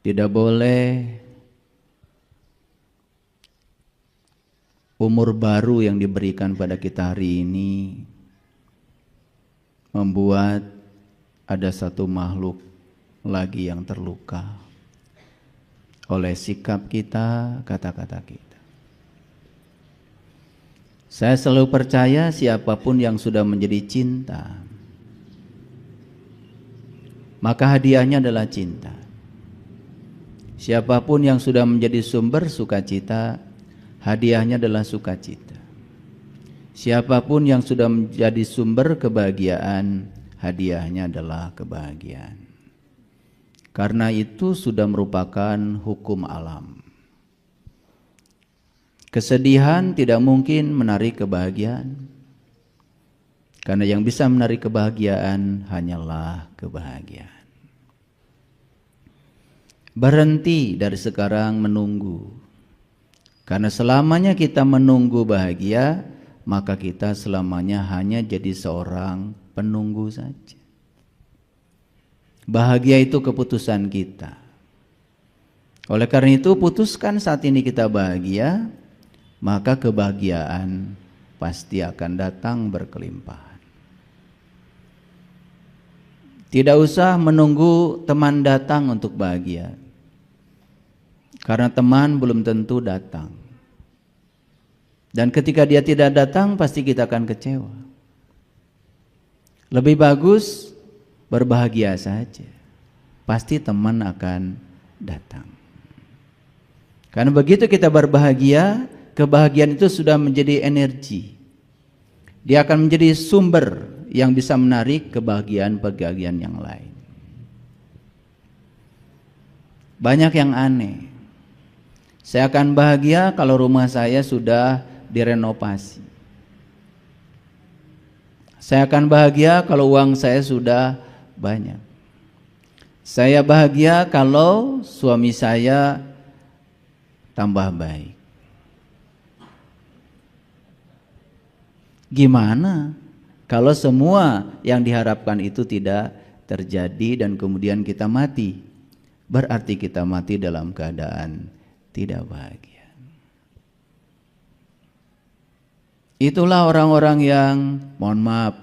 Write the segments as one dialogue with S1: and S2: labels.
S1: Tidak boleh umur baru yang diberikan pada kita hari ini membuat ada satu makhluk lagi yang terluka oleh sikap kita, kata-kata kita. Saya selalu percaya siapapun yang sudah menjadi cinta, maka hadiahnya adalah cinta. Siapapun yang sudah menjadi sumber sukacita, hadiahnya adalah sukacita. Siapapun yang sudah menjadi sumber kebahagiaan, hadiahnya adalah kebahagiaan. Karena itu sudah merupakan hukum alam. Kesedihan tidak mungkin menarik kebahagiaan. Karena yang bisa menarik kebahagiaan hanyalah kebahagiaan. Berhenti dari sekarang menunggu. Karena selamanya kita menunggu bahagia, maka kita selamanya hanya jadi seorang penunggu saja. Bahagia itu keputusan kita. Oleh karena itu, putuskan saat ini kita bahagia, maka kebahagiaan pasti akan datang berkelimpahan. Tidak usah menunggu teman datang untuk bahagia. Karena teman belum tentu datang. Dan ketika dia tidak datang, pasti kita akan kecewa. Lebih bagus berbahagia saja. Pasti teman akan datang. Karena begitu kita berbahagia, kebahagiaan itu sudah menjadi energi. Dia akan menjadi sumber yang bisa menarik kebahagiaan-kebahagiaan yang lain. Banyak yang aneh. Saya akan bahagia kalau rumah saya sudah direnovasi. Saya akan bahagia kalau uang saya sudah banyak. Saya bahagia kalau suami saya tambah baik. Gimana kalau semua yang diharapkan itu tidak terjadi dan kemudian kita mati? Berarti kita mati dalam keadaan tidak bahagia. Itulah orang-orang yang, mohon maaf,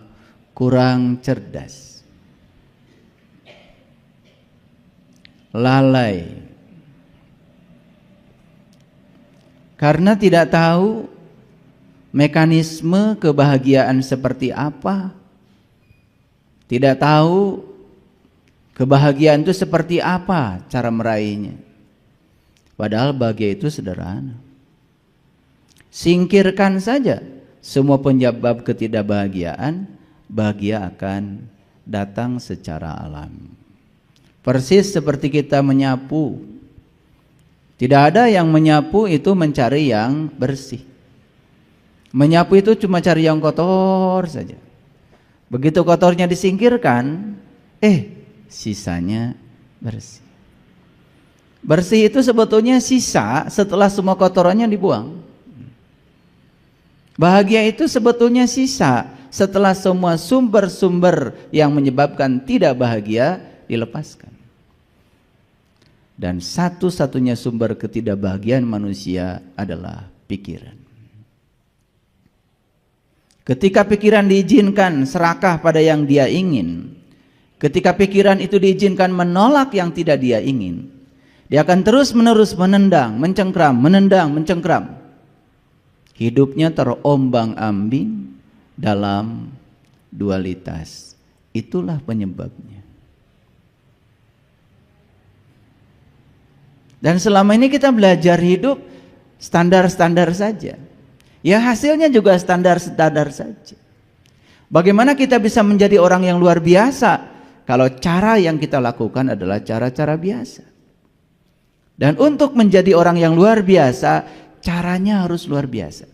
S1: kurang cerdas, lalai, karena tidak tahu mekanisme kebahagiaan seperti apa, tidak tahu kebahagiaan itu seperti apa cara meraihnya. Padahal bahagia itu sederhana. Singkirkan saja semua penyebab ketidakbahagiaan, bahagia akan datang secara alami. Persis seperti kita menyapu. Tidak ada yang menyapu itu mencari yang bersih. Menyapu itu cuma cari yang kotor saja. Begitu kotornya disingkirkan, sisanya bersih. Bersih itu sebetulnya sisa setelah semua kotorannya dibuang. Bahagia itu sebetulnya sisa setelah semua sumber-sumber yang menyebabkan tidak bahagia dilepaskan. Dan satu-satunya sumber ketidakbahagiaan manusia adalah pikiran. Ketika pikiran diizinkan serakah pada yang dia ingin, ketika pikiran itu diizinkan menolak yang tidak dia ingin, dia akan terus-menerus menendang, mencengkram, menendang, mencengkram. Hidupnya terombang-ambing dalam dualitas. Itulah penyebabnya. Dan selama ini kita belajar hidup standar-standar saja. Ya hasilnya juga standar-standar saja. Bagaimana kita bisa menjadi orang yang luar biasa kalau cara yang kita lakukan adalah cara-cara biasa? Dan untuk menjadi orang yang luar biasa, caranya harus luar biasa.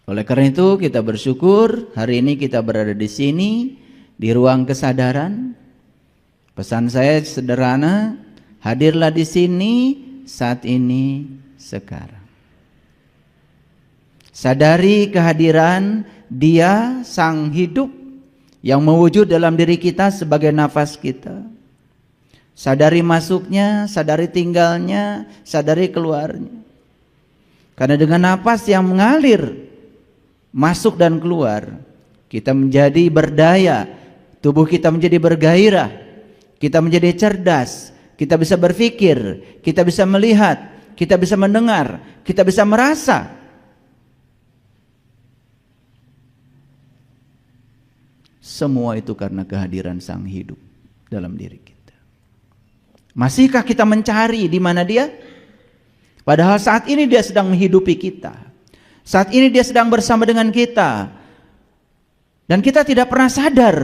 S1: Oleh karena itu kita bersyukur hari ini kita berada di sini, di ruang kesadaran. Pesan saya sederhana, hadirlah di sini saat ini sekarang. Sadari kehadiran Dia sang hidup yang mewujud dalam diri kita sebagai nafas kita. Sadari masuknya, sadari tinggalnya, sadari keluarnya. Karena dengan nafas yang mengalir masuk dan keluar, kita menjadi berdaya, tubuh kita menjadi bergairah, kita menjadi cerdas, kita bisa berpikir, kita bisa melihat, kita bisa mendengar, kita bisa merasa. Semua itu karena kehadiran Sang Hidup dalam diri kita. Masihkah kita mencari di mana Dia? Padahal saat ini Dia sedang menghidupi kita. Saat ini Dia sedang bersama dengan kita. Dan kita tidak pernah sadar,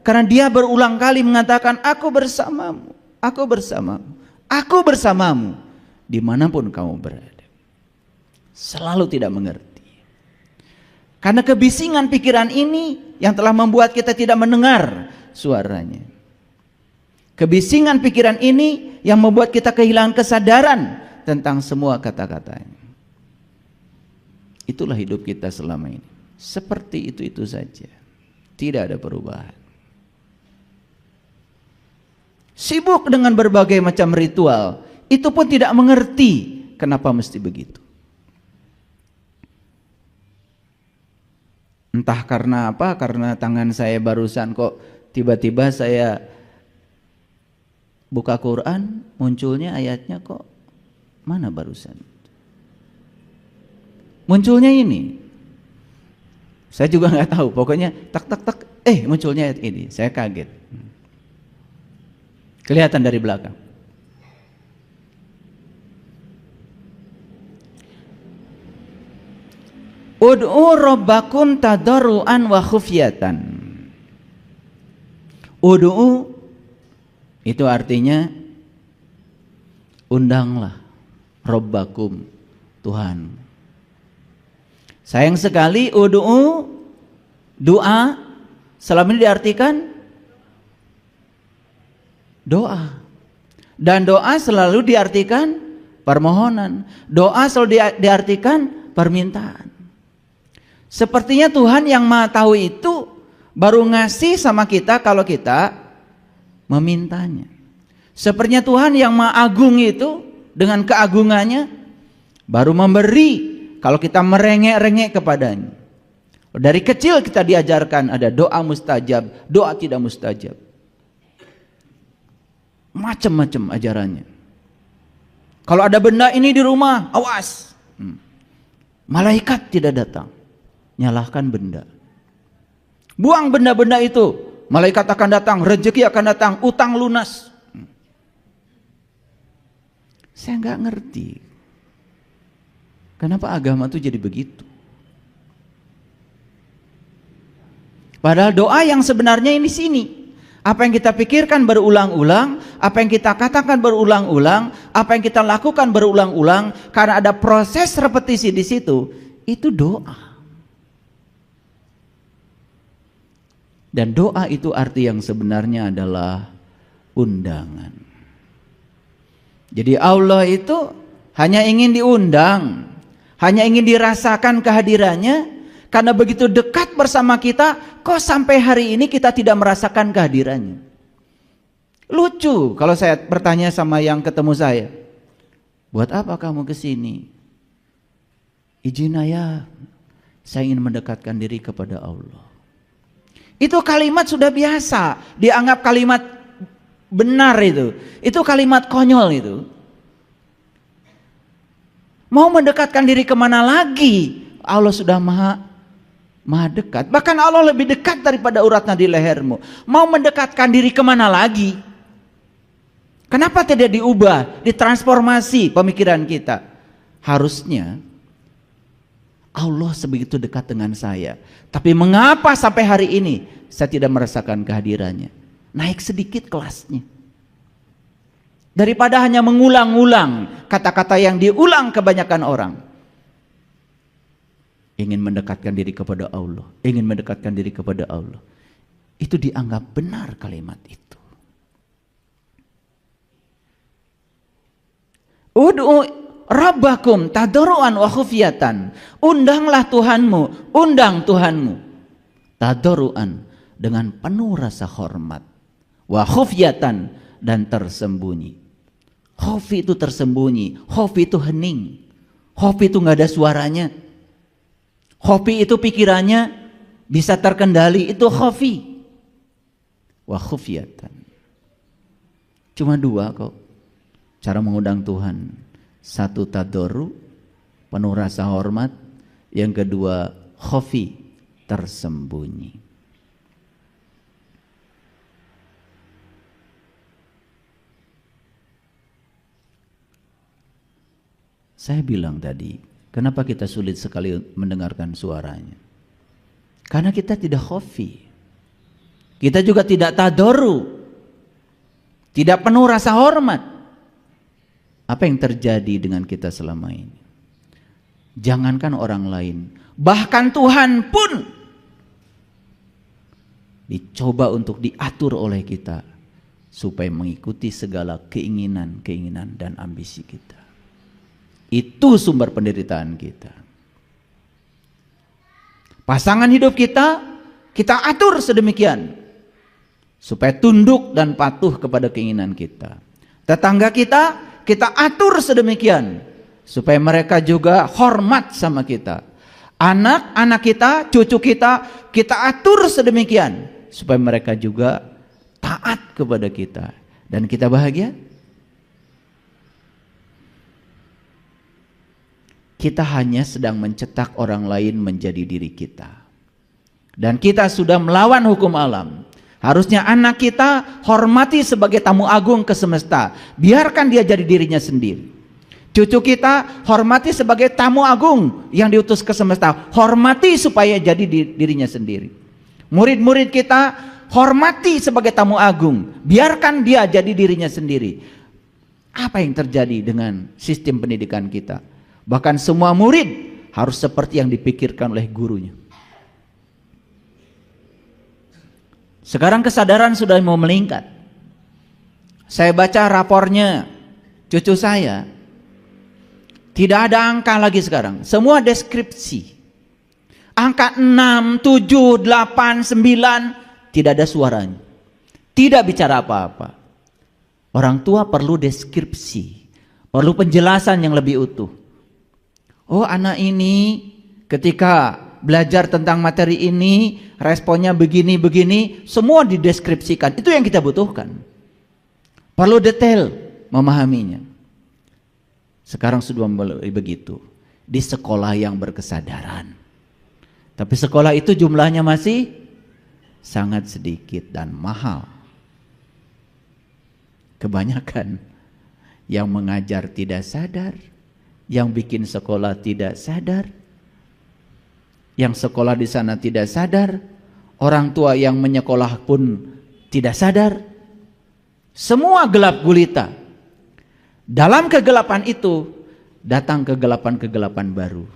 S1: karena Dia berulang kali mengatakan, aku bersamamu, aku bersamamu, aku bersamamu dimanapun kamu berada. Selalu tidak mengerti. Karena kebisingan pikiran ini yang telah membuat kita tidak mendengar suaranya. Kebisingan pikiran ini yang membuat kita kehilangan kesadaran tentang semua kata-katanya. Itulah hidup kita selama ini. Seperti itu saja. Tidak ada perubahan. Sibuk dengan berbagai macam ritual. Itu pun tidak mengerti kenapa mesti begitu. Entah karena apa, karena tangan saya barusan kok tiba-tiba saya buka Quran, munculnya ayatnya kok mana barusan? Munculnya ini. Saya juga nggak tahu, pokoknya tak munculnya ayat ini. Saya kaget. Kelihatan dari belakang. Ud'u rabbakum tadarruan wa khufyatan. Ud'u itu artinya undanglah Rabbakum, Tuhan. Sayang sekali ud'u, doa, selama ini diartikan doa. Dan doa selalu diartikan permohonan. Doa selalu diartikan permintaan. Sepertinya Tuhan yang Maha Tahu itu baru ngasih sama kita kalau kita memintanya. Sepertinya Tuhan yang Maha Agung itu dengan keagungannya baru memberi kalau kita merengek-rengek kepadanya. Dari kecil kita diajarkan ada doa mustajab, doa tidak mustajab. Macam-macam ajarannya. Kalau ada benda ini di rumah, awas. Malaikat tidak datang. Nyalahkan benda. Buang benda-benda itu. Malaikat akan datang, rezeki akan datang, utang lunas. Saya nggak ngerti. Kenapa agama itu jadi begitu? Padahal doa yang sebenarnya ini sini. Apa yang kita pikirkan berulang-ulang, apa yang kita katakan berulang-ulang, apa yang kita lakukan berulang-ulang, karena ada proses repetisi di situ, itu doa. Dan doa itu arti yang sebenarnya adalah undangan. Jadi Allah itu hanya ingin diundang, hanya ingin dirasakan kehadirannya, karena begitu dekat bersama kita, kok sampai hari ini kita tidak merasakan kehadirannya. Lucu kalau saya bertanya sama yang ketemu saya, buat apa kamu kesini? Izin ayah, saya ingin mendekatkan diri kepada Allah. Itu kalimat sudah biasa, dianggap kalimat benar itu. Itu kalimat konyol itu. Mau mendekatkan diri kemana lagi? Allah sudah maha dekat. Bahkan Allah lebih dekat daripada uratnya di lehermu. Mau mendekatkan diri kemana lagi? Kenapa tidak diubah, ditransformasi pemikiran kita? Harusnya Allah sebegitu dekat dengan saya. Tapi mengapa sampai hari ini saya tidak merasakan kehadirannya? Naik sedikit kelasnya. Daripada hanya mengulang-ulang kata-kata yang diulang kebanyakan orang. Ingin mendekatkan diri kepada Allah. Ingin mendekatkan diri kepada Allah. Itu dianggap benar kalimat itu. Ud'u Rabbakum tadarruan wa khufyatan. Undanglah Tuhanmu, undang Tuhanmu tadarruan, dengan penuh rasa hormat. Wa khufyatan, dan tersembunyi. Khufi itu tersembunyi, khufi itu hening, khufi itu nggak ada suaranya, khufi itu pikirannya bisa terkendali, itu khufi. Wa khufyatan. Cuma dua kok cara mengundang Tuhan. Satu tadoru, penuh rasa hormat. Yang kedua khufi, tersembunyi. Saya bilang tadi, kenapa kita sulit sekali mendengarkan suaranya? Karena kita tidak khufi. Kita juga tidak tadoru. Tidak penuh rasa hormat. Apa yang terjadi dengan kita selama ini? Jangankan orang lain, bahkan Tuhan pun dicoba untuk diatur oleh kita supaya mengikuti segala keinginan dan ambisi kita. Itu sumber penderitaan kita. Pasangan hidup kita atur sedemikian supaya tunduk dan patuh kepada keinginan kita. Tetangga kita atur sedemikian supaya mereka juga hormat sama kita. Anak-anak kita, cucu kita atur sedemikian supaya mereka juga taat kepada kita. Dan kita bahagia. Kita hanya sedang mencetak orang lain menjadi diri kita. Dan kita sudah melawan hukum alam. Harusnya anak kita hormati sebagai tamu agung ke semesta. Biarkan dia jadi dirinya sendiri. Cucu kita hormati sebagai tamu agung yang diutus ke semesta. Hormati supaya jadi dirinya sendiri. Murid-murid kita hormati sebagai tamu agung. Biarkan dia jadi dirinya sendiri. Apa yang terjadi dengan sistem pendidikan kita? Bahkan semua murid harus seperti yang dipikirkan oleh gurunya. Sekarang kesadaran sudah mau meningkat. Saya baca rapornya cucu saya. Tidak ada angka lagi sekarang. Semua deskripsi. Angka 6, 7, 8, 9. Tidak ada suaranya. Tidak bicara apa-apa. Orang tua perlu deskripsi. Perlu penjelasan yang lebih utuh. Oh, anak ini ketika belajar tentang materi ini responnya begini-begini, semua dideskripsikan. Itu yang kita butuhkan. Perlu detail memahaminya. Sekarang sudah mulai begitu di sekolah yang berkesadaran. Tapi sekolah itu jumlahnya masih sangat sedikit dan mahal. Kebanyakan yang mengajar tidak sadar. Yang bikin sekolah tidak sadar, yang sekolah di sana tidak sadar, orang tua yang menyekolah pun tidak sadar. Semua gelap gulita. Dalam kegelapan itu datang kegelapan-kegelapan baru.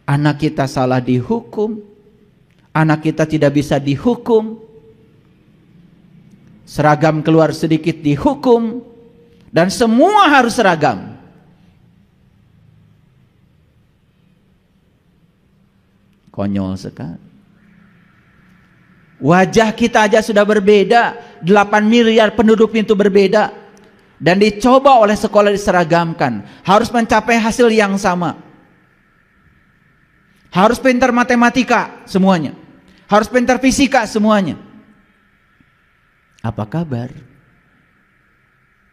S1: Anak kita salah dihukum, anak kita tidak bisa dihukum, seragam keluar sedikit dihukum, dan semua harus seragam. Konyol sekali. Wajah kita aja sudah berbeda. 8 miliar penduduk itu berbeda. Dan dicoba oleh sekolah diseragamkan. Harus mencapai hasil yang sama. Harus pintar matematika semuanya. Harus pintar fisika semuanya. Apa kabar?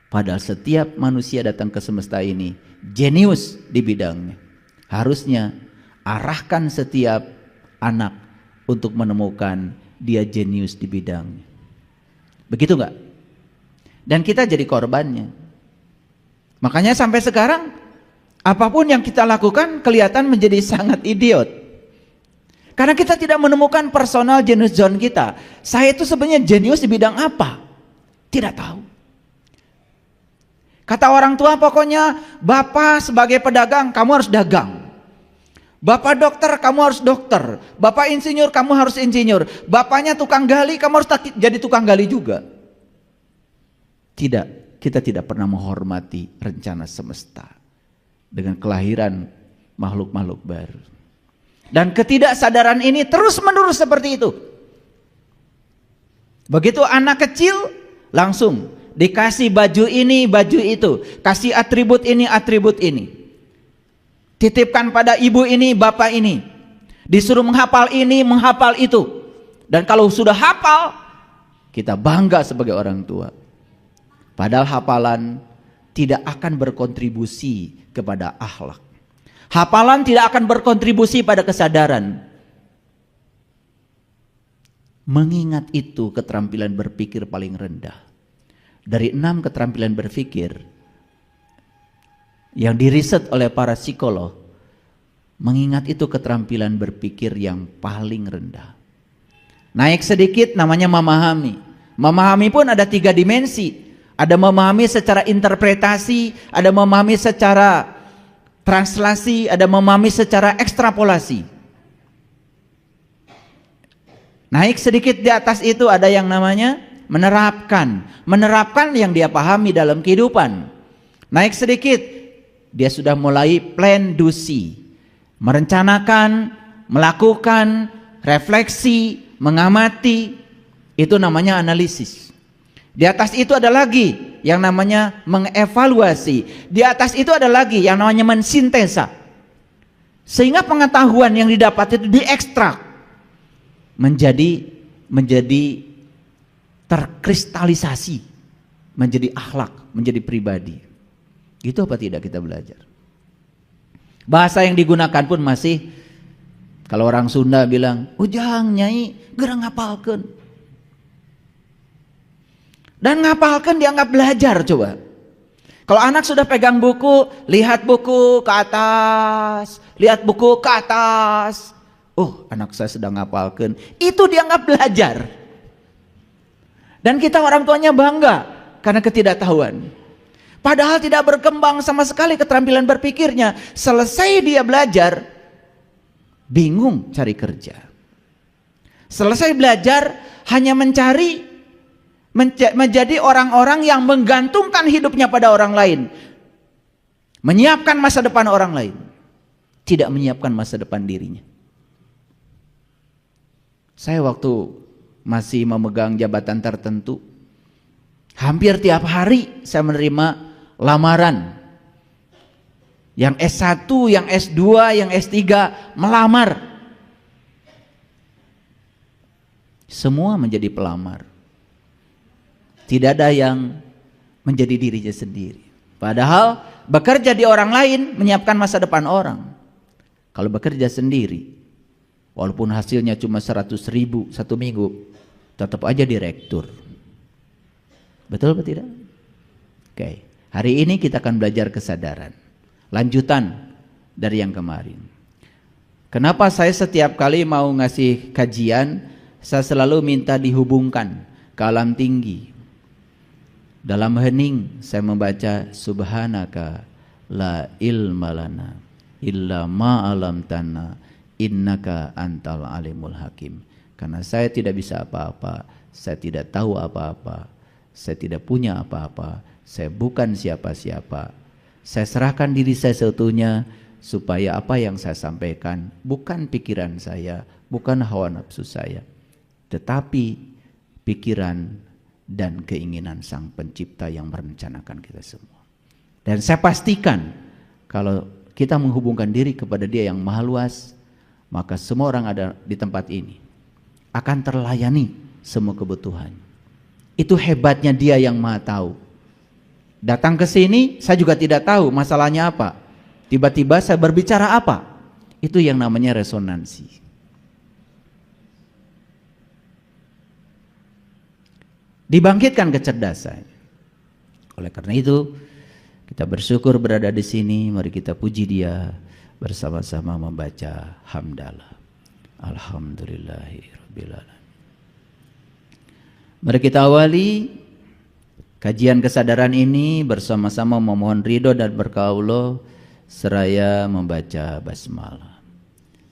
S1: Padahal setiap manusia datang ke semesta ini jenius di bidangnya. Harusnya arahkan setiap anak untuk menemukan dia jenius di bidangnya. Begitu enggak? Dan kita jadi korbannya. Makanya sampai sekarang apapun yang kita lakukan kelihatan menjadi sangat idiot. Karena kita tidak menemukan personal genius zone kita. Saya itu sebenarnya jenius di bidang apa? Tidak tahu. Kata orang tua pokoknya, Bapak sebagai pedagang kamu harus dagang. Bapak dokter, kamu harus dokter. Bapak insinyur, kamu harus insinyur. Bapaknya tukang gali, kamu harus jadi tukang gali juga. Tidak, kita tidak pernah menghormati rencana semesta dengan kelahiran makhluk-makhluk baru. Dan ketidaksadaran ini terus-menerus seperti itu. Begitu anak kecil langsung dikasih baju ini, baju itu, kasih atribut ini, atribut ini. Titipkan pada ibu ini, bapak ini. Disuruh menghafal ini, menghafal itu. Dan kalau sudah hafal, kita bangga sebagai orang tua. Padahal hafalan tidak akan berkontribusi kepada akhlak. Hafalan tidak akan berkontribusi pada kesadaran. Mengingat itu keterampilan berpikir paling rendah. Dari 6 keterampilan berpikir yang diriset oleh para psikolog, mengingat itu keterampilan berpikir yang paling rendah. Naik sedikit namanya memahami. Memahami pun ada 3 dimensi. Ada memahami secara interpretasi, ada memahami secara translasi, ada memahami secara ekstrapolasi. Naik sedikit di atas itu ada yang namanya menerapkan. Menerapkan yang dia pahami dalam kehidupan. Naik sedikit, dia sudah mulai plan do see. Merencanakan, melakukan, refleksi, mengamati. Itu namanya analisis. Di atas itu ada lagi yang namanya mengevaluasi. Di atas itu ada lagi yang namanya mensintesa. Sehingga pengetahuan yang didapat itu diekstrak menjadi terkristalisasi, menjadi akhlak, menjadi pribadi. Itu apa tidak kita belajar? Bahasa yang digunakan pun masih, kalau orang Sunda bilang, ujang nyai gerang ngapalkeun. Dan ngapalkan dianggap belajar coba. Kalau anak sudah pegang buku, lihat buku ke atas, lihat buku ke atas. Oh, anak saya sedang ngapalkan. Itu dianggap belajar. Dan kita orang tuanya bangga karena ketidaktahuan. Padahal tidak berkembang sama sekali keterampilan berpikirnya. Selesai dia belajar, bingung cari kerja. Selesai belajar, hanya menjadi orang-orang yang menggantungkan hidupnya pada orang lain, menyiapkan masa depan orang lain, tidak menyiapkan masa depan dirinya. Saya waktu masih memegang jabatan tertentu, hampir tiap hari saya menerima lamaran, yang S1, yang S2, yang S3 melamar, semua menjadi pelamar. Tidak ada yang menjadi dirinya sendiri. Padahal bekerja di orang lain menyiapkan masa depan orang. Kalau bekerja sendiri, walaupun hasilnya cuma 100.000 satu minggu, tetap aja direktur. Betul atau tidak? Oke. Hari ini kita akan belajar kesadaran. Lanjutan dari yang kemarin. Kenapa saya setiap kali mau ngasih kajian, saya selalu minta dihubungkan ke alam tinggi. Dalam hening saya membaca subhanaka la ilma lana illa ma 'allamtana innaka antal alimul hakim. Karena saya tidak bisa apa-apa, saya tidak tahu apa-apa, saya tidak punya apa-apa, saya bukan siapa-siapa. Saya serahkan diri saya seutuhnya supaya apa yang saya sampaikan bukan pikiran saya, bukan hawa nafsu saya, tetapi pikiran dan keinginan Sang Pencipta yang merencanakan kita semua. Dan saya pastikan kalau kita menghubungkan diri kepada Dia yang maha luas, maka semua orang ada di tempat ini akan terlayani semua kebutuhan. Itu hebatnya Dia yang maha tahu. Datang ke sini saya juga tidak tahu masalahnya apa. Tiba-tiba saya berbicara apa. Itu yang namanya resonansi. Dibangkitkan kecerdasan. Oleh karena itu, kita bersyukur berada di sini. Mari kita puji Dia bersama-sama membaca hamdalah. Alhamdulillahirabbil alamin. Mari kita awali kajian kesadaran ini bersama-sama memohon ridho dan berkah Allah seraya membaca basmalah.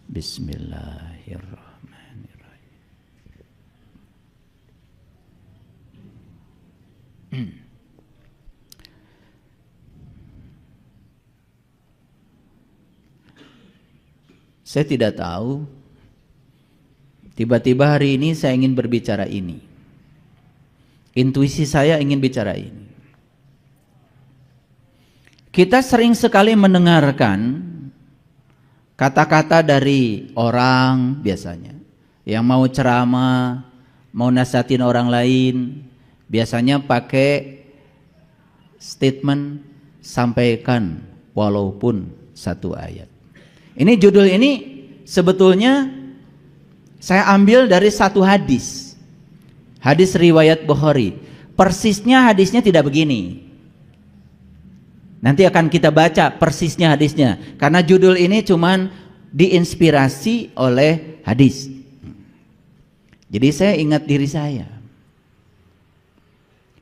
S1: Bismillahirrahmanirrahim. Saya tidak tahu, tiba-tiba hari ini saya ingin berbicara ini. Intuisi saya ingin bicara ini. Kita sering sekali mendengarkan kata-kata dari orang biasanya yang mau ceramah, mau nasihatin orang lain, biasanya pakai statement sampaikan walaupun satu ayat. Ini judul ini sebetulnya saya ambil dari satu hadis. Hadis riwayat Bukhari. Persisnya hadisnya tidak begini. Nanti akan kita baca persisnya hadisnya. Karena judul ini cuman diinspirasi oleh hadis. Jadi saya ingat diri saya.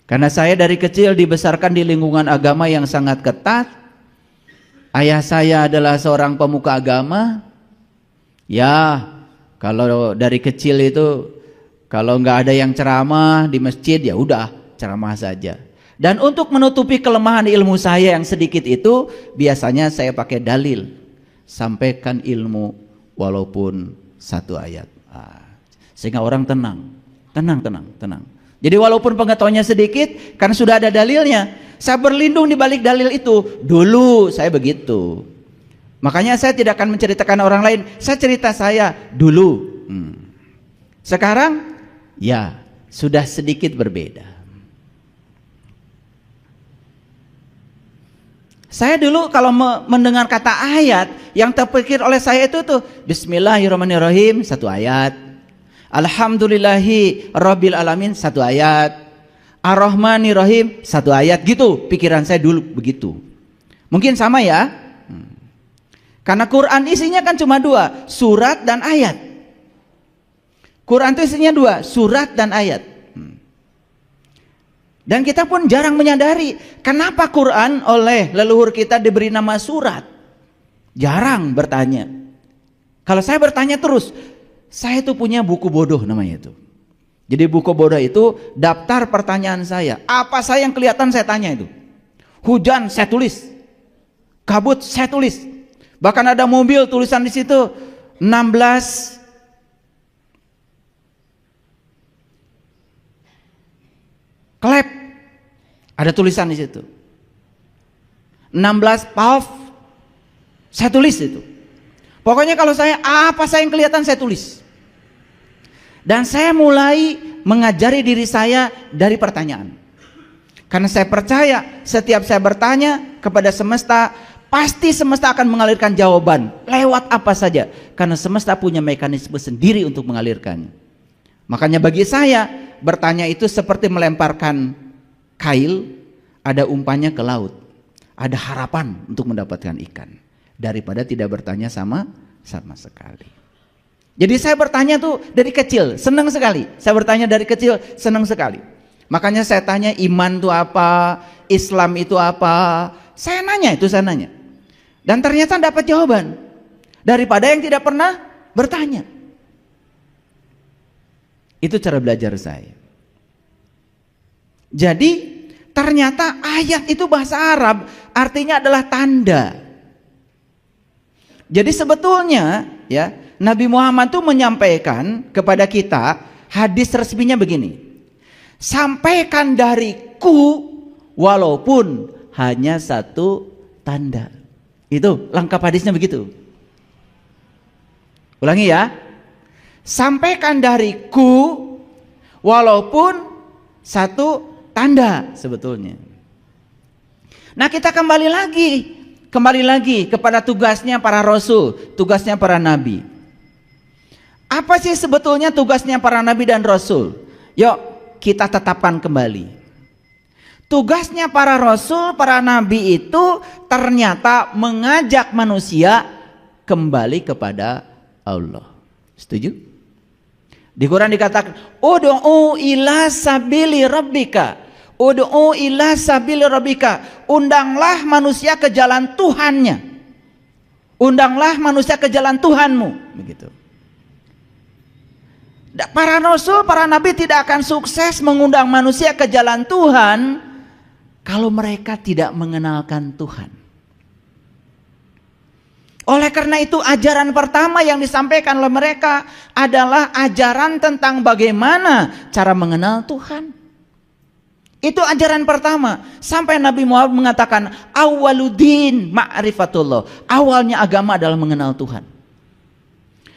S1: Karena saya dari kecil dibesarkan di lingkungan agama yang sangat ketat. Ayah saya adalah seorang pemuka agama. Ya, kalau dari kecil itu kalau nggak ada yang ceramah di masjid, ya udah ceramah saja. Dan untuk menutupi kelemahan ilmu saya yang sedikit itu, biasanya saya pakai dalil. Sampaikan ilmu walaupun satu ayat. Sehingga orang tenang. Jadi walaupun pengetahuannya sedikit, karena sudah ada dalilnya, saya berlindung di balik dalil itu. Dulu saya begitu. Makanya saya tidak akan menceritakan orang lain. Saya cerita saya dulu. Sekarang ya sudah sedikit berbeda. Saya dulu kalau mendengar kata ayat, yang terpikir oleh saya itu tuh Bismillahirrahmanirrahim, satu ayat. Alhamdulillahi Rabbil Alamin, satu ayat. Ar-Rahmanirrahim, satu ayat. Gitu pikiran saya dulu begitu. Mungkin sama ya. Karena Quran isinya kan cuma dua, surat dan ayat. Quran itu isinya dua, surat dan ayat. Dan kita pun jarang menyadari kenapa Quran oleh leluhur kita diberi nama surat. Jarang bertanya. Kalau saya bertanya terus, saya itu punya buku bodoh namanya itu. Jadi buku bodoh itu daftar pertanyaan saya. Apa saya yang kelihatan saya tanya itu. Hujan saya tulis. Kabut saya tulis. Bahkan ada mobil tulisan di situ 16 klep, ada tulisan di situ. 16 valve, saya tulis itu. Pokoknya kalau saya apa saya yang kelihatan saya tulis. Dan saya mulai mengajari diri saya dari pertanyaan. Karena saya percaya setiap saya bertanya kepada semesta, pasti semesta akan mengalirkan jawaban lewat apa saja. Karena semesta punya mekanisme sendiri untuk mengalirkannya. Makanya bagi saya bertanya itu seperti melemparkan kail, ada umpannya ke laut, ada harapan untuk mendapatkan ikan daripada tidak bertanya sama sekali. Jadi saya bertanya tuh dari kecil, senang sekali. Saya bertanya dari kecil, senang sekali. Makanya saya tanya iman itu apa, Islam itu apa. Saya nanya. Dan ternyata dapat jawaban daripada yang tidak pernah bertanya. Itu cara belajar saya. Jadi ternyata ayat itu bahasa Arab artinya adalah tanda. Jadi sebetulnya ya Nabi Muhammad itu menyampaikan kepada kita hadis resminya begini. Sampaikan dariku walaupun hanya satu tanda. Itu lengkap hadisnya begitu. Ulangi ya. Sampaikan dariku walaupun satu tanda sebetulnya. Nah kita kembali lagi kepada tugasnya para rasul, tugasnya para nabi. Apa sih sebetulnya tugasnya para nabi dan rasul? Yuk kita tetapkan kembali. Tugasnya para rasul, para nabi itu ternyata mengajak manusia kembali kepada Allah. Setuju? Di Quran dikatakan, ud'u ila sabili rabbika. Ud'u ila sabili rabbika. Undanglah manusia ke jalan Tuhannya. Undanglah manusia ke jalan Tuhanmu. Begitu. Para rasul, para nabi tidak akan sukses mengundang manusia ke jalan Tuhan kalau mereka tidak mengenalkan Tuhan. Oleh karena itu ajaran pertama yang disampaikan oleh mereka adalah ajaran tentang bagaimana cara mengenal Tuhan. Itu ajaran pertama. Sampai Nabi Muhammad mengatakan awwaluddin ma'rifatullah. Awalnya agama adalah mengenal Tuhan.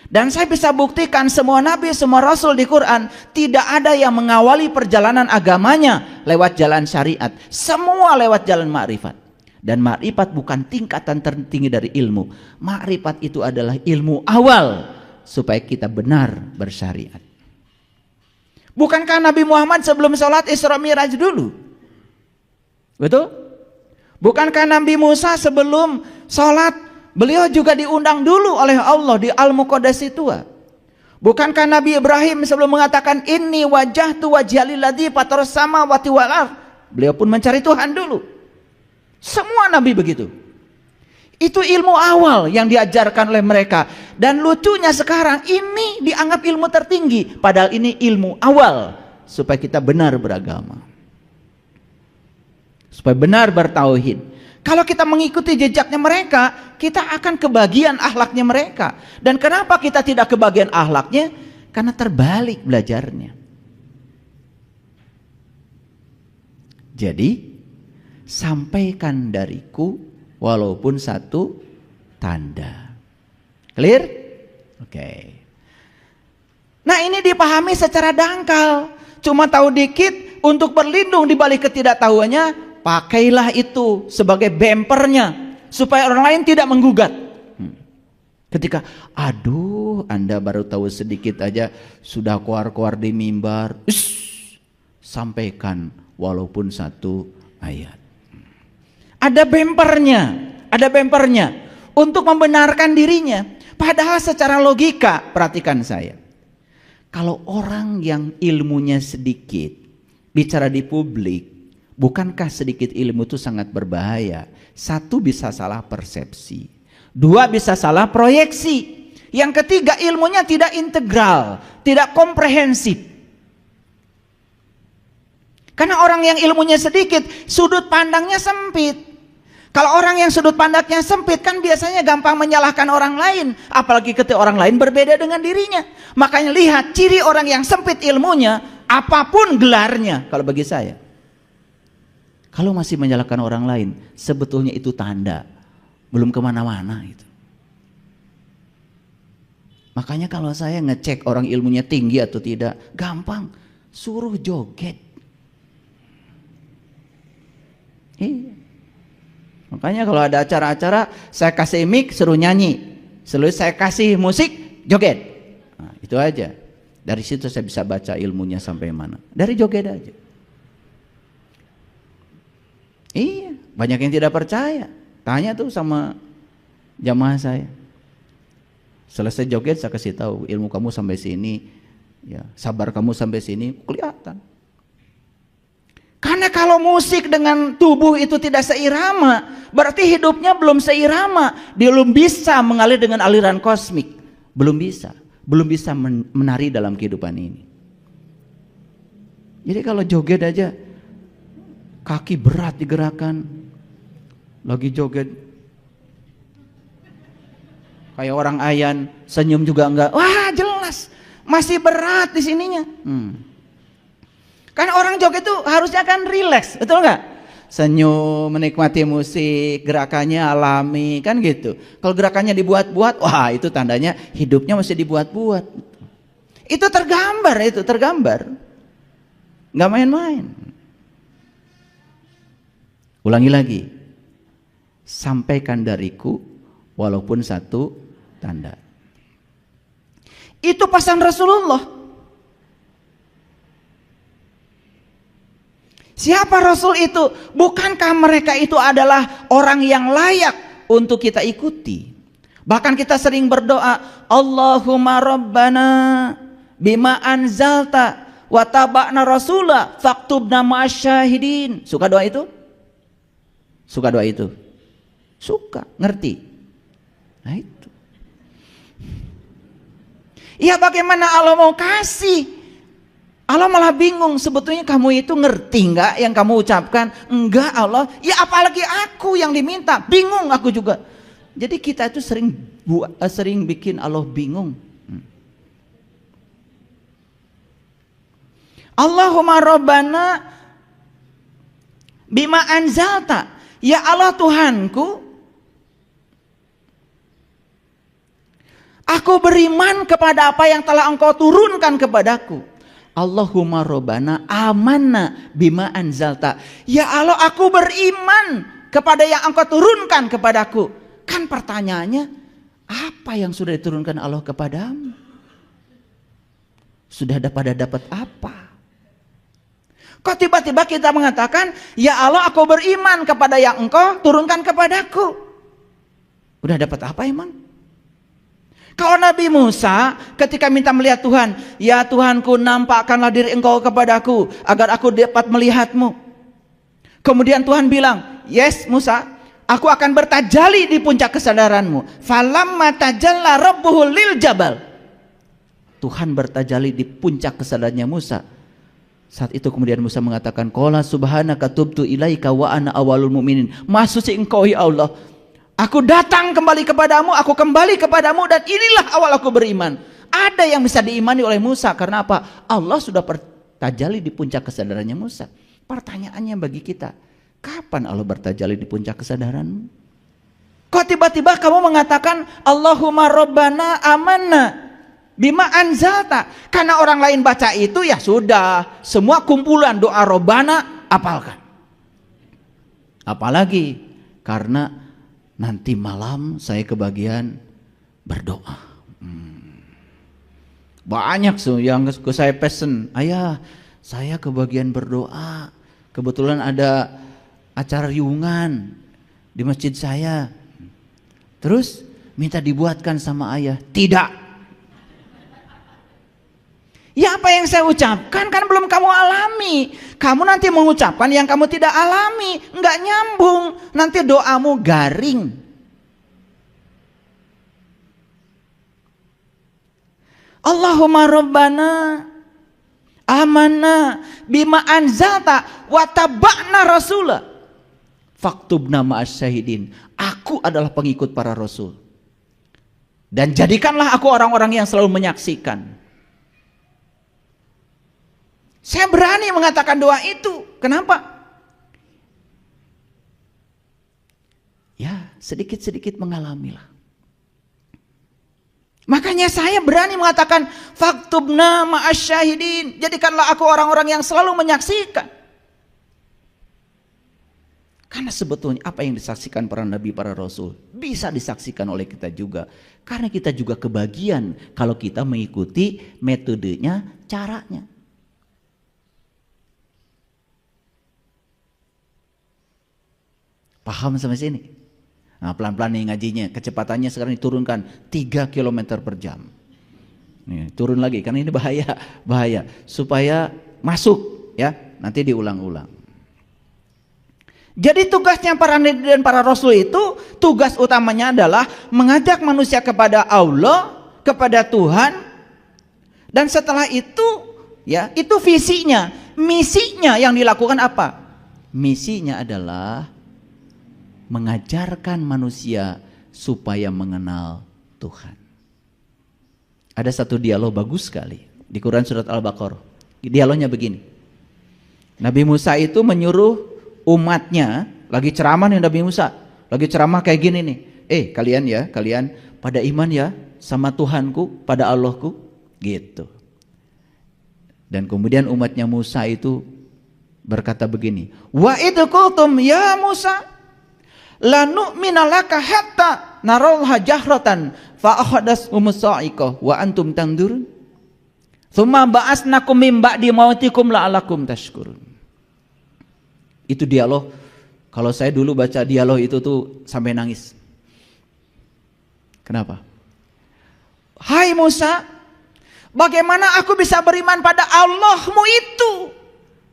S1: Dan saya bisa buktikan semua nabi, semua rasul di Quran tidak ada yang mengawali perjalanan agamanya lewat jalan syariat. Semua lewat jalan ma'rifat. Dan ma'rifat bukan tingkatan tertinggi dari ilmu. Ma'rifat itu adalah ilmu awal supaya kita benar bersyariat. Bukankah Nabi Muhammad sebelum sholat Isra Mi'raj dulu? Betul? Bukankah Nabi Musa sebelum sholat beliau juga diundang dulu oleh Allah di Al-Muqaddasi Tua? Bukankah Nabi Ibrahim sebelum mengatakan inni wajjahtu wajhiya lilladzi fataras samawati wal ardh, beliau pun mencari Tuhan dulu? Semua nabi begitu. Itu ilmu awal yang diajarkan oleh mereka. Dan lucunya sekarang ini dianggap ilmu tertinggi, padahal ini ilmu awal supaya kita benar beragama, supaya benar bertauhid. Kalau kita mengikuti jejaknya mereka, kita akan kebagian akhlaknya mereka. Dan kenapa kita tidak kebagian akhlaknya? Karena terbalik belajarnya. Jadi sampaikan dariku walaupun satu tanda. Clear? Oke. Nah, ini dipahami secara dangkal. Cuma tahu dikit, untuk berlindung di balik ketidaktahuannya, pakailah itu sebagai bempernya supaya orang lain tidak menggugat. Ketika, aduh, Anda baru tahu sedikit aja sudah keluar-keluar di mimbar. Sampaikan walaupun satu ayat. Ada bempernya untuk membenarkan dirinya. Padahal secara logika, perhatikan saya. Kalau orang yang ilmunya sedikit bicara di publik, bukankah sedikit ilmu itu sangat berbahaya? Satu, bisa salah persepsi. Dua, bisa salah proyeksi. Yang ketiga, ilmunya tidak integral, tidak komprehensif. Karena orang yang ilmunya sedikit, sudut pandangnya sempit. Kalau orang yang sudut pandangnya sempit kan biasanya gampang menyalahkan orang lain, apalagi ketika orang lain berbeda dengan dirinya. Makanya lihat ciri orang yang sempit ilmunya, apapun gelarnya kalau bagi saya. Kalau masih menyalahkan orang lain, sebetulnya itu tanda belum kemana-mana itu. Makanya kalau saya ngecek orang ilmunya tinggi atau tidak, gampang, suruh joget. Iya. Makanya kalau ada acara-acara, saya kasih mic suruh nyanyi, selalu saya kasih musik joget. Nah, itu aja. Dari situ saya bisa baca ilmunya sampai mana. Dari joget aja. Iya, banyak yang tidak percaya. Tanya tuh sama jamaah saya. Selesai joget saya kasih tahu, ilmu kamu sampai sini, ya, sabar kamu sampai sini, kelihatan. Karena kalau musik dengan tubuh itu tidak seirama, berarti hidupnya belum seirama. Dia belum bisa mengalir dengan aliran kosmik. Belum bisa menari dalam kehidupan ini. Jadi kalau joget aja, kaki berat digerakkan, lagi joget, kayak orang ayan, senyum juga enggak. Wah, jelas masih berat di sininya. Kan orang joget itu harusnya kan rileks, betul nggak? Senyum, menikmati musik, gerakannya alami, kan gitu. Kalau gerakannya dibuat-buat, wah itu tandanya hidupnya masih dibuat-buat. Itu tergambar. Nggak main-main. Ulangi lagi. Sampaikan dariku walaupun satu tanda. Itu pesan Rasulullah. Siapa Rasul itu? Bukankah mereka itu adalah orang yang layak untuk kita ikuti? Bahkan kita sering berdoa, Allahumma Rabbana bima anzalta wa taba'na rasulah faktubna ma'asyahidin. Suka doa itu? Suka doa itu? Suka, ngerti? Nah itu. Ya bagaimana Allah mau kasih? Allah malah bingung, sebetulnya kamu itu ngerti enggak yang kamu ucapkan? Enggak Allah, ya apalagi aku yang diminta, bingung aku juga. Jadi kita itu sering bikin Allah bingung. Allahumma Rabbana bima anzalta, ya Allah Tuhanku, aku beriman kepada apa yang telah Engkau turunkan kepadaku. Allahumma robbana amanna bima anzalta, ya Allah aku beriman kepada yang Engkau turunkan kepadaku. Kan pertanyaannya, apa yang sudah diturunkan Allah kepadamu? Sudah dapat apa? Kok tiba-tiba kita mengatakan, ya Allah aku beriman kepada yang Engkau turunkan kepadaku. Udah dapat apa emang? Kalau Nabi Musa ketika minta melihat Tuhan, ya Tuhanku nampakkanlah diri Engkau kepadaku agar aku dapat melihatmu. Kemudian Tuhan bilang, yes Musa, aku akan bertajali di puncak kesadaranmu. Falamma tajalla rabbuhu lil jabal. Tuhan bertajali di puncak kesadarannya Musa. Saat itu kemudian Musa mengatakan, qala subhanaka tubtu ilaika wa ana awwalul mu'minin. Maha suci Engkau ya Allah, aku datang kembali kepadamu, aku kembali kepadamu, dan inilah awal aku beriman. Ada yang bisa diimani oleh Musa, karena apa? Allah sudah bertajali di puncak kesadarannya Musa. Pertanyaannya bagi kita, kapan Allah bertajali di puncak kesadaranmu? Kok tiba-tiba kamu mengatakan Allahumma robbana amanna bima anzalta? Karena orang lain baca itu, ya sudah, semua kumpulan doa robbana apalkan. Apalagi karena nanti malam saya kebagian berdoa. Banyak yang saya pesen, ayah saya kebagian berdoa. Kebetulan ada acara riungan di masjid saya. Terus minta dibuatkan sama ayah. Tidak. Ya apa yang saya ucapkan kan belum kamu alami. Kamu nanti mengucapkan yang kamu tidak alami, enggak nyambung. Nanti doamu garing. Allahumma rabbana amanna bima anzalta wa taba'na rasulah faktubna ma'as syahidin. Aku adalah pengikut para rasul, dan jadikanlah aku orang-orang yang selalu menyaksikan. Saya berani mengatakan doa itu. Kenapa? Ya, sedikit-sedikit mengalamilah. Makanya saya berani mengatakan faktubna ma'as syahidin. Jadikanlah aku orang-orang yang selalu menyaksikan. Karena sebetulnya apa yang disaksikan para nabi, para rasul bisa disaksikan oleh kita juga. Karena kita juga kebagian kalau kita mengikuti metodenya, caranya. Paham sampai sini? Nah, pelan-pelan nih ngajinya. Kecepatannya sekarang diturunkan 3 km per jam. Nih, turun lagi karena ini bahaya. Supaya masuk ya, nanti diulang-ulang. Jadi tugasnya para nabi dan para rasul itu, tugas utamanya adalah mengajak manusia kepada Allah, kepada Tuhan. Dan setelah itu ya, itu visinya. Misinya yang dilakukan apa? Misinya adalah mengajarkan manusia supaya mengenal Tuhan. Ada satu dialog bagus sekali di Quran surat Al-Baqarah. Dialognya begini. Nabi Musa itu menyuruh umatnya, lagi ceramah nih Nabi Musa, lagi ceramah kayak gini nih. Kalian pada iman ya sama Tuhanku, pada Allahku, gitu. Dan kemudian umatnya Musa itu berkata begini, wa idh qultum ya Musa la nu'mina laka hatta naralha jahratan fa ahadas sa'iqah wa antum tanzurun tsumma ba'asnakum min ba'di mautikum la'alakum tashkurun. Itu dialog, kalau saya dulu baca dialog itu tuh sampai nangis. Kenapa? Hai Musa, bagaimana aku bisa beriman pada Allahmu itu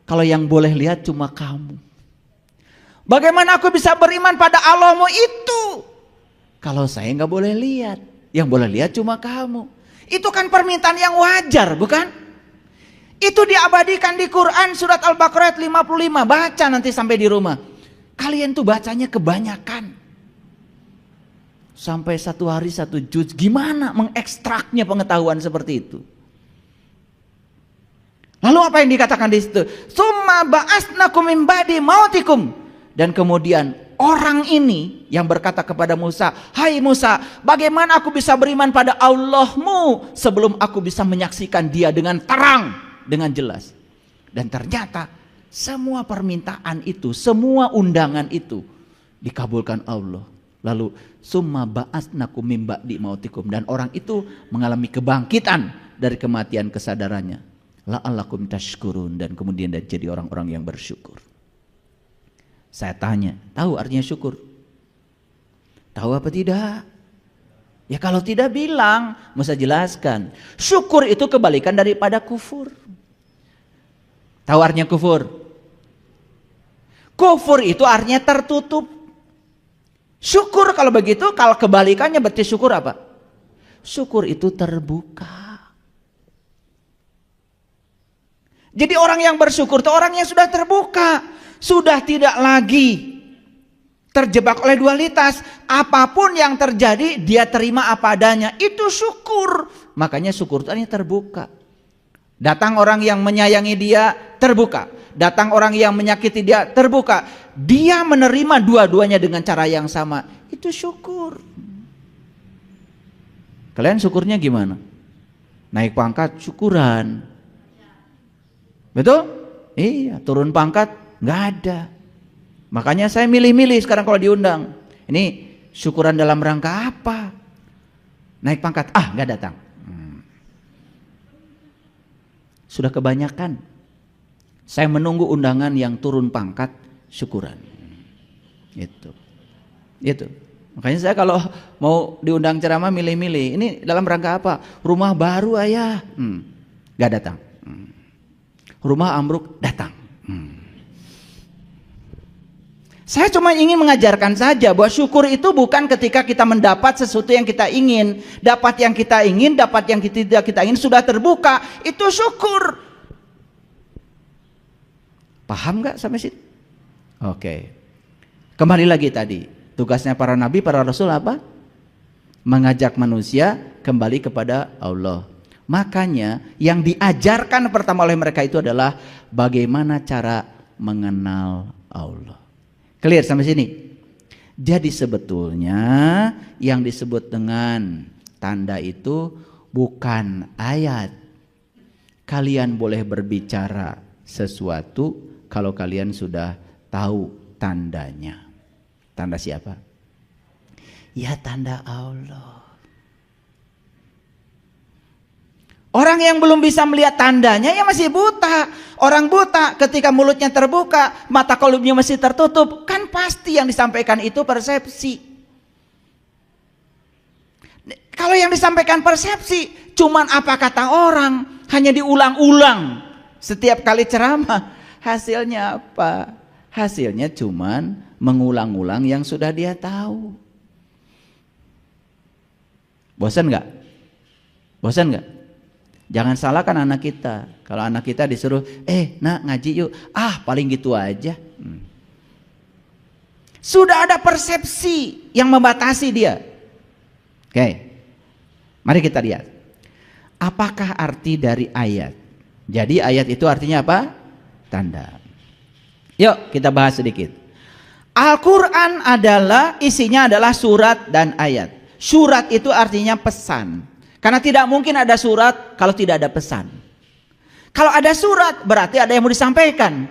S1: kalau yang boleh lihat cuma kamu? Bagaimana aku bisa beriman pada Allahmu itu kalau saya nggak boleh lihat? Yang boleh lihat cuma kamu. Itu kan permintaan yang wajar, bukan? Itu diabadikan di Quran surat Al-Baqarah 55. Baca nanti sampai di rumah. Kalian tuh bacanya kebanyakan. Sampai 1 hari 1 juz. Gimana mengekstraknya pengetahuan seperti itu? Lalu apa yang dikatakan di situ? Summa Summa ba'atsnakum min ba'di mautikum. Dan kemudian orang ini yang berkata kepada Musa, "Hai Musa, bagaimana aku bisa beriman pada Allahmu sebelum aku bisa menyaksikan dia dengan terang, dengan jelas?" Dan ternyata semua permintaan itu, semua undangan itu dikabulkan Allah. Lalu summa ba'atsnakum min ba'di mautikum, dan orang itu mengalami kebangkitan dari kematian kesadarannya. La'allakum tashkurun, dan kemudian dia jadi orang-orang yang bersyukur. Saya tanya, tahu artinya syukur? Tahu apa tidak? Ya kalau tidak bilang, Musa jelaskan. Syukur itu kebalikan daripada kufur. Tahu artinya kufur? Kufur itu artinya tertutup. Syukur kalau begitu, kalau kebalikannya berarti syukur apa? Syukur itu terbuka. Jadi orang yang bersyukur itu orang yang sudah terbuka. Sudah tidak lagi terjebak oleh dualitas. Apapun yang terjadi dia terima apa adanya. Itu syukur. Makanya syukur itu artinya terbuka. Datang orang yang menyayangi dia, terbuka. Datang orang yang menyakiti dia, terbuka. Dia menerima dua-duanya dengan cara yang sama. Itu syukur. Kalian syukurnya gimana? Naik pangkat syukuran. Betul? Iya, turun pangkat nggak ada. Makanya saya milih-milih sekarang kalau diundang. Ini syukuran dalam rangka apa? Naik pangkat, nggak datang. Sudah kebanyakan. Saya menunggu undangan yang turun pangkat syukuran. Itu. Makanya saya kalau mau diundang ceramah milih-milih. Ini dalam rangka apa? Rumah baru ayah. Nggak datang. Rumah ambruk datang. Saya cuma ingin mengajarkan saja bahwa syukur itu bukan ketika kita mendapat sesuatu yang kita ingin. Dapat yang kita ingin, dapat yang tidak kita ingin, sudah terbuka. Itu syukur. Paham gak sampai situ? Oke. Kembali lagi tadi. Tugasnya para nabi, para rasul apa? Mengajak manusia kembali kepada Allah. Makanya yang diajarkan pertama oleh mereka itu adalah bagaimana cara mengenal Allah. Clear sampai sini? Jadi sebetulnya yang disebut dengan tanda itu bukan ayat. Kalian boleh berbicara sesuatu kalau kalian sudah tahu tandanya. Tanda siapa? Ya tanda Allah. Orang yang belum bisa melihat tandanya ya masih buta. Orang buta ketika mulutnya terbuka, mata kolubnya masih tertutup, kan pasti yang disampaikan itu persepsi. Kalau yang disampaikan persepsi, cuman apa kata orang, hanya diulang-ulang setiap kali ceramah. Hasilnya apa? Hasilnya cuman mengulang-ulang yang sudah dia tahu. Bosan nggak? Bosan nggak? Jangan salahkan anak kita. Kalau anak kita disuruh, nak ngaji yuk. Paling gitu aja. Sudah ada persepsi yang membatasi dia. Oke. Mari kita lihat. Apakah arti dari ayat? Jadi ayat itu artinya apa? Tanda. Yuk kita bahas sedikit. Al-Quran adalah, isinya adalah surat dan ayat. Surat itu artinya pesan. Karena tidak mungkin ada surat kalau tidak ada pesan. Kalau ada surat berarti ada yang mau disampaikan.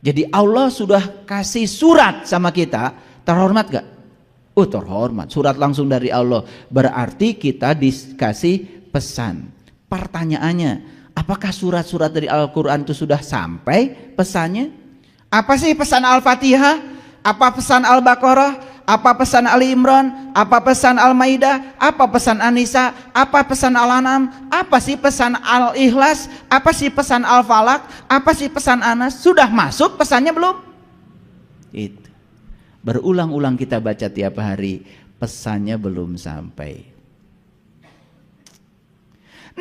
S1: Jadi Allah sudah kasih surat sama kita. Terhormat gak? Terhormat. Surat langsung dari Allah. Berarti kita dikasih pesan. Pertanyaannya, apakah surat-surat dari Al-Quran itu sudah sampai pesannya? Apa sih pesan Al-Fatihah? Apa pesan Al-Baqarah? Apa pesan Ali Imran? Apa pesan Al-Maidah? Apa pesan An-Nisa? Apa pesan Al-An'am? Apa sih pesan Al-Ikhlas? Apa sih pesan Al-Falaq? Apa sih pesan Anas? Sudah masuk pesannya belum? Itu. Berulang-ulang kita baca tiap hari, pesannya belum sampai.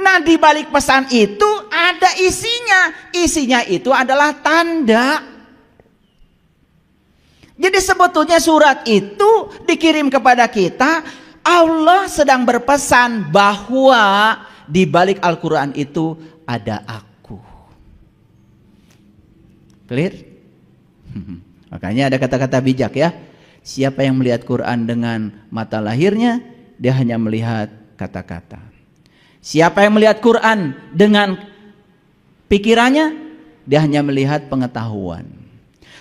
S1: Nah, di balik pesan itu ada isinya. Isinya itu adalah tanda. Jadi sebetulnya surat itu dikirim kepada kita. Allah sedang berpesan bahwa di balik Al-Quran itu ada aku. Clear? Makanya ada kata-kata bijak ya. Siapa yang melihat Quran dengan mata lahirnya, dia hanya melihat kata-kata. Siapa yang melihat Quran dengan pikirannya, dia hanya melihat pengetahuan.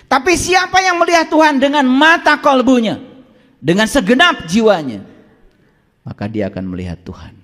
S1: Tapi siapa yang melihat Tuhan dengan mata kalbunya, dengan segenap jiwanya, maka dia akan melihat Tuhan.